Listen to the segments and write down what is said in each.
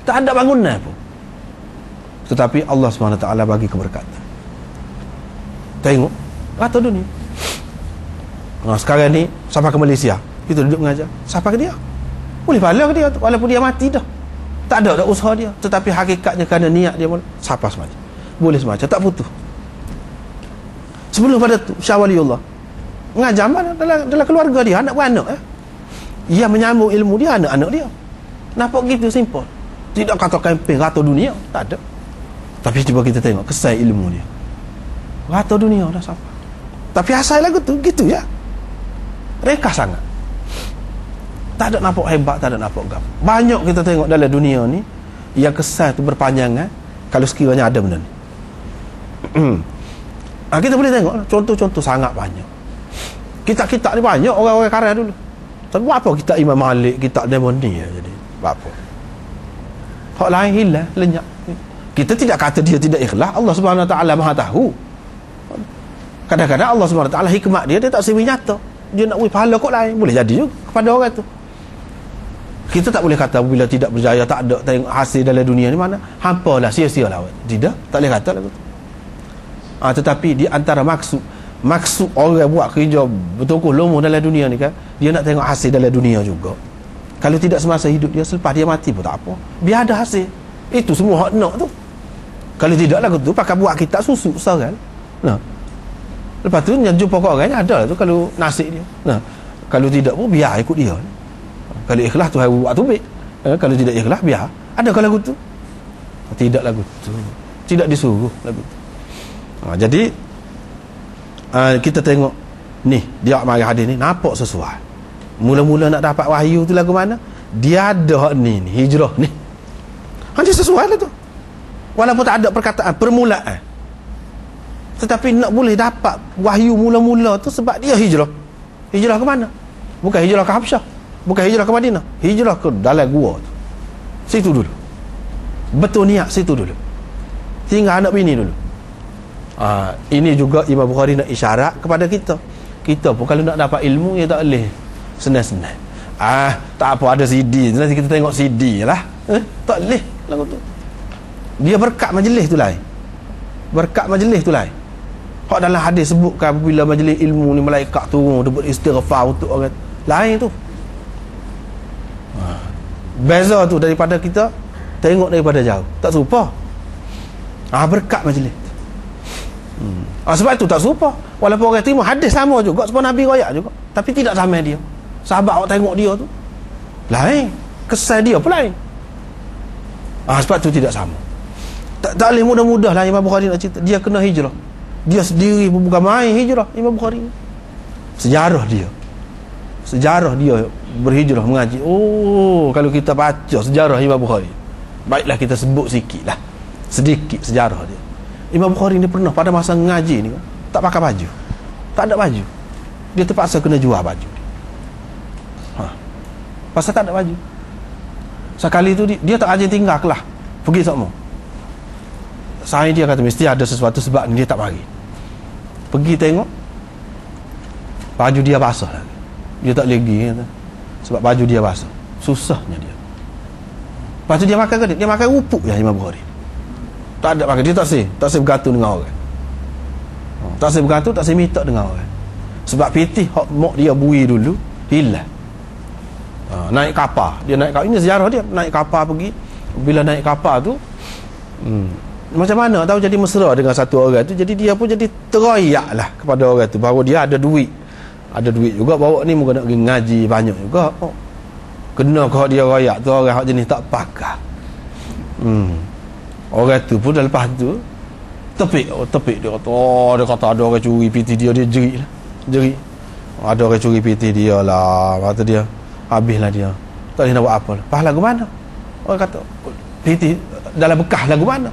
Tak ada bangunan pun. Tetapi Allah SWT bagi keberkatan. Tengok rata dunia. Sekarang ni sampai ke Malaysia, kita duduk mengajar, sampai ke dia boleh pahala ke dia tu, walaupun dia mati dah, tak ada usaha dia, tetapi hakikatnya kerana niat dia sampai semacam boleh semacam, tak putus. Sebelum pada tu Syah Waliullah mengajar mana dalam keluarga dia, anak beranak ia menyambung ilmu dia, anak-anak dia. Nampak gitu simple. Tidak kata kempen rata dunia, tak ada. Tapi cuba kita tengok kesan ilmu dia, rata dunia dah sampai. Tapi asal lagu tu gitu ya, ringkas sangat. Tak ada nampak hebat, tak ada nampak gam. Banyak kita tengok dalam dunia ni yang kesan tu berpanjangan kalau sekiranya ada benda ni. Kita boleh tengok contoh-contoh sangat banyak. Kitab-kitab ni banyak orang-orang karang dulu. Tapi apa kitab Imam Malik, kitab Demon ni jadi apa? Hak lain hilang, lenyap. Kita tidak kata dia tidak ikhlas. Allah Subhanahu Wa Taala Maha tahu. Kadang-kadang Allah Subhanahu Wa Taala hikmat dia tak sewi nyata. Dia nak pahala kok lain, boleh jadi juga kepada orang tu. Kita tak boleh kata bila tidak berjaya, tak ada tengok hasil dalam dunia ni, mana hampalah, sia-sia lah. Tidak, tak boleh kata lagu tu. Tetapi di antara maksud orang buat kerja betul-betul lomo dalam dunia ni kan, dia nak tengok hasil dalam dunia juga. Kalau tidak semasa hidup dia, selepas dia mati pun tak apa, biar ada hasil. Itu semua hak nak tu. Kalau tidak lagu tu pakai buat kitab susu sekarang. Nah, lepas tu yang jumpa kat orang ada lah tu kalau nasib dia. Nah, kalau tidak pun biar ikut dia. Kalau ikhlas tu buat tu baik. Kalau tidak ikhlas biar. Ada kalau lagu tu? Tidak lagu tu. Tidak disuruh lagu tu. Jadi kita tengok ni dia mari hadis ni nampak sesuai. Mula-mula nak dapat wahyu tu lagu mana? Dia ada hak ni hijrah ni. Dia sesuai lah tu. Walaupun tak ada perkataan permulaan. Tetapi nak boleh dapat wahyu mula-mula tu sebab dia hijrah. Hijrah ke mana? Bukan hijrah ke Habsyah, bukan hijrah ke Madinah, hijrah ke dalam gua tu. Situ dulu. Betul niat situ dulu. Tinggal anak bini dulu. Ini juga Imam Bukhari nak isyarat kepada kita. Kita pun kalau nak dapat ilmu, ya tak boleh senang-senang. Tak apa ada CD, nanti kita tengok CD lah. Tak boleh lagu tu. Dia berkat majlis tu lain. Berkat majlis tu lain. Hak dalam hadis sebutkan apabila majlis ilmu ni malaikat turun dia beristighfar untuk orang lain tu. Beza tu daripada kita tengok daripada jauh. Tak serupa. Berkat majlis. Sebab tu tak serupa. Walaupun orang terima hadis sama juga, sebab Nabi royak juga, tapi tidak sama dia. Sahabat awak tengok dia tu lain, kesan dia pun lain. Sebab tu tidak sama. Tak boleh mudah-mudah lah Imam Bukhari nak cerita. Dia kena hijrah. Dia sendiri bukan main hijrah Imam Bukhari. Sejarah dia berhijrah mengaji. Kalau kita baca sejarah Imam Bukhari, baiklah kita sebut sedikit sejarah dia. Imam Bukhari ni pernah pada masa ngaji ni tak pakai baju, tak ada baju, dia terpaksa kena jual baju dia. Pasal tak ada baju. Sekali tu dia tak rajin tinggal kelas, pergi semua. Saya dia kata mesti ada sesuatu sebab ni dia tak bagi. Pergi tengok baju dia basah lagi. Dia tak lagi kata, sebab baju dia basah. Susahnya dia. Lepas tu dia makan ke dia makan rupuk ya Imam Bukhari. Tak ada makan, dia tak say bergantung dengan orang. Tak say bergantung, tak say minta dengan orang. Sebab pitih hak mak dia bui dulu hilang. Naik kapal, dia naik kapal, ini sejarah dia, naik kapal pergi. Bila naik kapal tu macam mana tahu jadi mesra dengan satu orang tu, jadi dia pun jadi teroyak lah kepada orang tu bahawa dia ada duit juga, bawa ni mungkin nak pergi ngaji banyak juga. Kena kalau dia royak tu orang jenis tak pakar. Orang tu pun lepas tu tepik dia kata ada orang curi PT dia jerit lah, ada orang curi PT dia lah, kata dia habislah dia, tak boleh nak buat apa lah. Pas lagu mana orang kata PT dalam bekas lagu mana,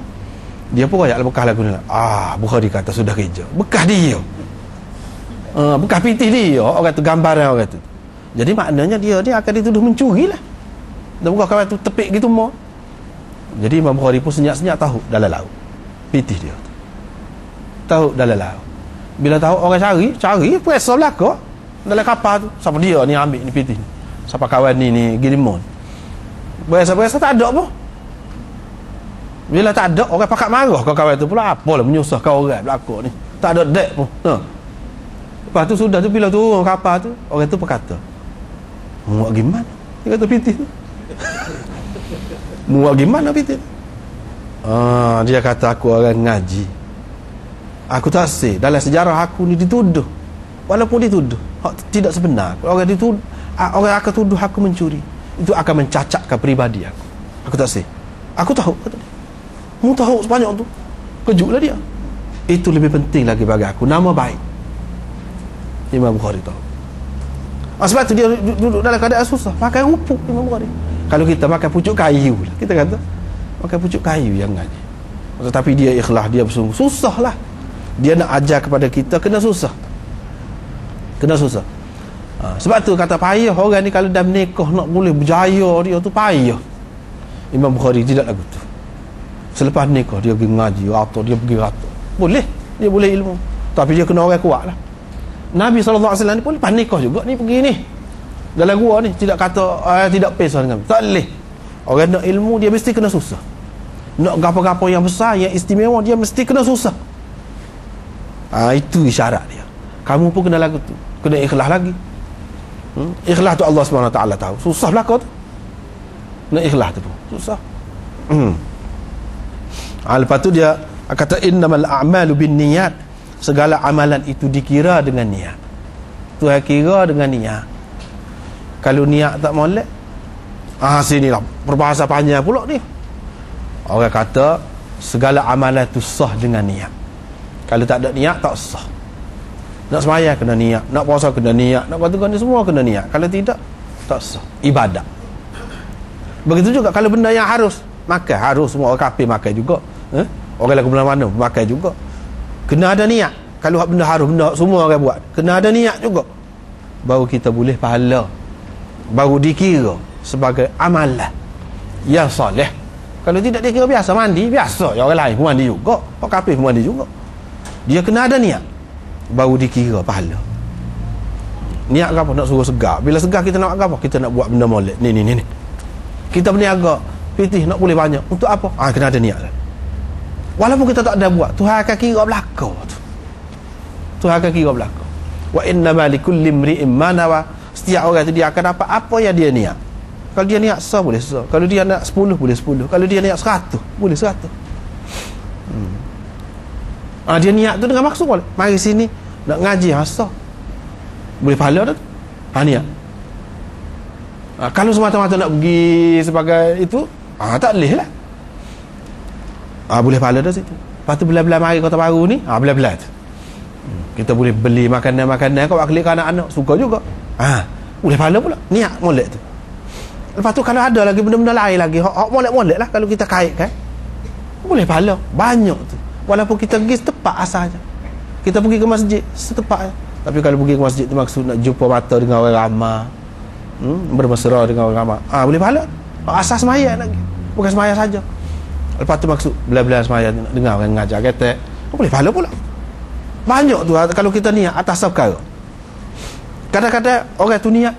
dia pun royak bekas lagu ni lah. Bukhari kata sudah kerja bekas dia, bekas PT dia, orang tu gambaran orang tu. Jadi maknanya dia akan dituduh mencuri lah. Dan bukan kawan tu tepik gitu mau. Jadi Imam Bukhari pun senyap-senyap tahu dalam laut PT dia tu. Tahu dalam laut. Bila tahu orang cari puasa belaka dalam kapal tu. Siapa dia ni ambil ni PT ni? Siapa kawan ni Girimon? Biasa-biasa tak ada pun. Bila tak ada, orang pakat marah kau kawan tu pula. Apalah menyusahkan orang belakang ni. Tak ada dek pun. Lepas tu sudah tu bila turun kapal tu, orang tu berkata, muak gimana? Dia kata pitih tu. Muak gimana pitih? Dia kata aku orang ngaji. Aku tak say. Dalam sejarah aku ni dituduh. Walaupun dituduh, tidak sebenar. Orang dituduh, orang akan tuduh aku mencuri. Itu akan mencacatkan peribadi aku. Aku tak say. Aku tahu, kata dia. Mu tahu sebanyak tu. Kejutlah dia. Itu lebih penting lagi bagi aku. Nama baik. Imam Bukhari tahu. Sebab tu dia duduk dalam keadaan susah. Makan rupuk Imam Bukhari. Kalau kita makan pucuk kayu lah, kita kata makan pucuk kayu yang ngaji. Tetapi dia ikhlas, dia bersungguh. Susah lah. Dia nak ajar kepada kita, kena susah. Kena susah. Sebab tu kata payah orang ni kalau dah menikah nak boleh berjaya dia tu payah. Imam Bukhari tidak lagu tu. Selepas nikah dia pergi ngaji atau dia pergi rata. Boleh, dia boleh ilmu. Tapi dia kena orang kuat lah. Nabi SAW ni pun lepas nikah juga ni pergi ni dalam gua ni, tidak kata tidak pesah dengan tak boleh. Orang nak ilmu dia mesti kena susah. Nak gapo-gapo yang besar, yang istimewa, dia mesti kena susah. Itu isyarat dia. Kamu pun kena lagu tu, kena ikhlas lagi. Ikhlas tu Allah SWT tahu. Susah belaka tu. Nak ikhlas tu pun susah. Lepas tu dia kata innamal a'malu binniyat. Segala amalan itu dikira dengan niat. Tuhan kira dengan niat. Kalau niat tak molek, sinilah berbahasa panjang pula ni. Orang kata segala amalan itu sah dengan niat. Kalau tak ada niat tak sah. Nak sembahyang kena niat, nak puasa kena niat, nak buat ni semua kena niat. Kalau tidak tak sah ibadat. Begitu juga kalau benda yang harus makan, harus semua orang kafir makan juga. Orang lagu mana makan juga. Kena ada niat. Kalau benda harus, benda semua orang buat, kena ada niat juga. Baru kita boleh pahala. Baru dikira sebagai amalan yang soleh. Kalau tidak dikira biasa mandi, biasa. Ya orang lain pun mandi juga. Orang kafir pun mandi juga. Dia kena ada niat. Baru dikira pahala. Niat apa? Nak suruh segar. Bila segar kita nak apa? Kita nak buat benda molek. Ni. Kita berniaga, pitih nak boleh banyak. Untuk apa? Kena ada niat lah. Walaupun kita tak ada buat, Tuhan akan kira belaka tu. Tuhan akan kira belaka. Wa innama likulli imri'in ma nawa. Setiap orang tu dia akan dapat apa yang dia niat. Kalau dia niat 100 boleh 100. Kalau dia nak 10 boleh 10. Kalau dia niat 100 boleh 100. Dia niat tu dengan maksud boleh. Mari sini nak ngaji asal. Boleh pahala dah tu. Niat. Kalau semata-mata nak pergi sebagai itu, tak boleh lah. Boleh pahala dah situ. Lepas tu belah-belah mari Kota Baru ni, belah-belah tu. Kita boleh beli makanan-makanan kau belikan anak-anak suka juga. Boleh pahala pula. Niat molek tu. Lepas tu kalau ada lagi benda-benda lain lagi, hak molek-molek lah kalau kita kaitkan. Boleh pahala. Banyak tu. Walaupun kita pergi setepak asalnya. Kita pergi ke masjid setepak. Tapi kalau pergi ke masjid tu maksud nak jumpa mata dengan orang ramai. Bermesra dengan orang ramai. Boleh pahala. Asal sembahyang lagi. Bukan sembahyang saja. Lepas tu maksud belah-belah sembahyang nak dengar orang ngajar kata, boleh pahala pula. Banyak tu kalau kita niat atas perkara. Kadang-kadang orang tu niat,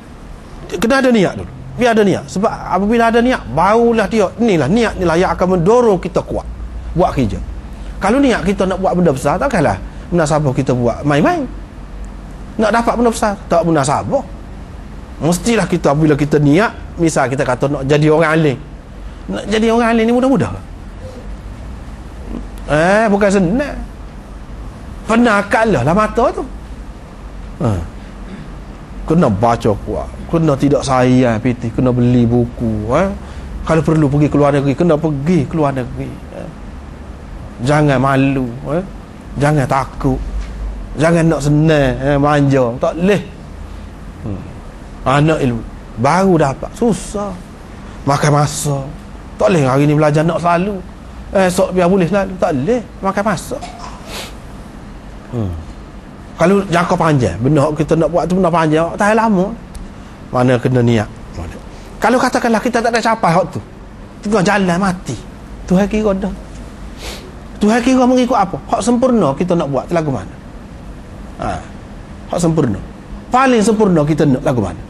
kena ada niat dulu. Biar ada niat. Sebab apabila ada niat, barulah dia, niat ni lah yang akan mendorong kita kuat buat kerja. Kalau niat kita nak buat benda besar, takkanlah munasabah kita buat main-main. Nak dapat benda besar, tak munasabah. Mestilah kita bila kita niat, misal kita kata nak jadi orang alim. Nak jadi orang alim ni mudah-mudah. Bukan senang. Pernah kalah lah mata tu. Kena baca kuat, kena tidak sayang pitih, kena beli buku. Kalau perlu pergi keluar negeri, kena pergi keluar negeri. Jangan malu, jangan takut, jangan nak senang, manja, tak boleh. Anak ilmu baru dapat susah, makan masa. Tak boleh hari ni belajar nak selalu, esok biar boleh selalu, tak boleh, makan masa. Kalau jangka panjang, benda kita nak buat tu benda panjang, tahan lama. Mana kena niat. Kalau katakanlah kita tak ada capai hak tu, tengah jalan mati, Tuhan kira dah. Tuhan kira mengikut apa? Hak sempurna kita nak buat lagu mana? Hak sempurna. Paling sempurna kita nak lagu mana?